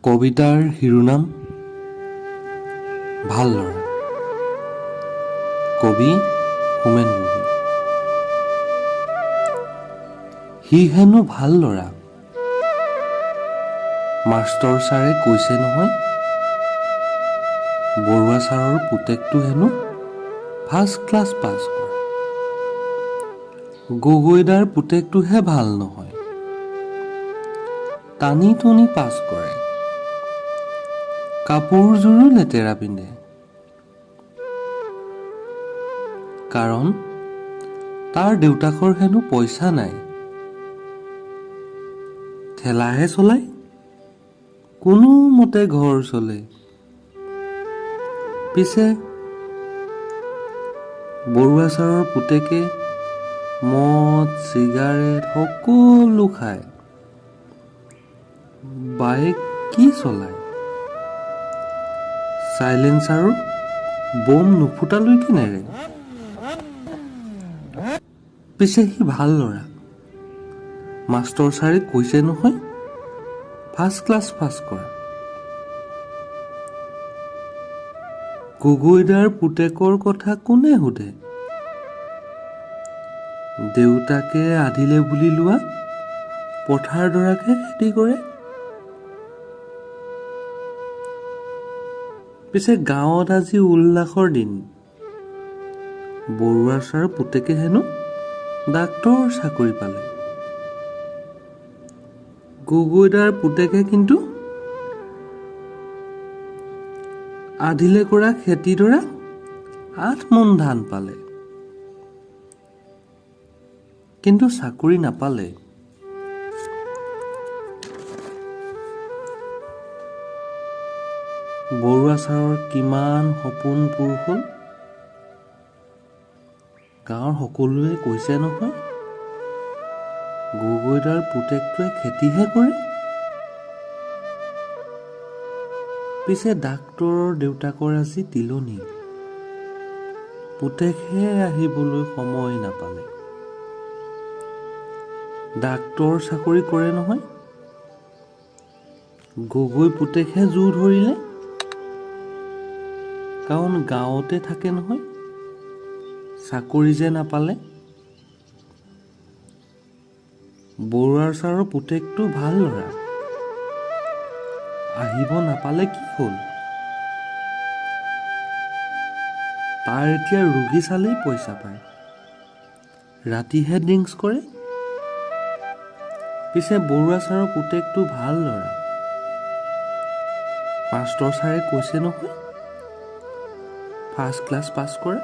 কবিতাৰ শিৰোনাম ভাল ল'ৰা। কবি হোমেন বৰগোহাঁই। সি হেনো ভাল ল'ৰা, মাষ্টৰ ছাৰে কৈছে নহয়। বৰুৱা ছাৰৰ পুতেকটো হেনো ফাৰ্ষ্ট ক্লাছ পাছ কৰে। গগৈদাৰ পুতেকটোহে ভাল নহয়, টানি টুনি পাছ কৰে। কাপোৰযোৰো লেতেৰা পিন্ধে, কাৰণ তাৰ দেউতাকৰ হেনো পইচা নাই। ঠেলাহে চলায়, কোনোমতে ঘৰ চলে। পিছে বৰুৱা ছাৰৰ পুতেকে মদ চিগাৰেট সকলো খায়। বাইক কি চলায়, চাইলেঞ্চাৰৰ বম নুফুটালৈকে নেৰে। পিছে সি ভাল ল'ৰা, মাষ্টৰ ছাৰে কৈছে নহয় ফাৰ্ষ্ট ক্লাছ পাছ কৰা। গগৈদাৰ পুতেকৰ কথা কোনে সোধে, দেউতাকে আধিলে বুলি লোৱা পথাৰ দৰাকে খেতি কৰে। পিছে গাঁৱত আজি উল্লাসৰ দিন, বৰুৱা ছাৰ পুতেকে হেনো ডাক্তৰ চাকৰি পালে। গগৈদাৰ পুতেকে কিন্তু আধিলে কৰা খেতিডৰা 8 মোন ধান পালে, কিন্তু চাকৰি নাপালে। বৰুৱা ছাৰৰ কিমান সপোন পূৰ হ'ল। গাঁৱৰ সকলোৱে কৈছে নহয় গগৈদাৰ পুতেকটোৱে খেতিহে কৰে। পিছে ডাক্তৰৰ দেউতাকৰ আজি তিলনি, পুতেকহে আহিবলৈ সময় নাপালে। ডাক্তৰ চাকৰি কৰে নহয়, গগৈ পুতেকহে জোৰ ধৰিলে। কাৰণ গাঁৱতে থাকে নহয়, চাকৰি যে নাপালে। বৰুৱা ছাৰৰ পুতেকটো ভাল ল'ৰা, আহিব নাপালে কি হ'ল, তাৰ এতিয়া ৰোগী চালেই পইচা পায়, ৰাতিহে ড্ৰিংকছ কৰে। পিছে বৰুৱা ছাৰৰ পুতেকটো ভাল ল'ৰা, মাষ্টৰ ছাৰে কৈছে নহয় ফাৰ্ষ্ট ক্লাছ পাছ কৰা।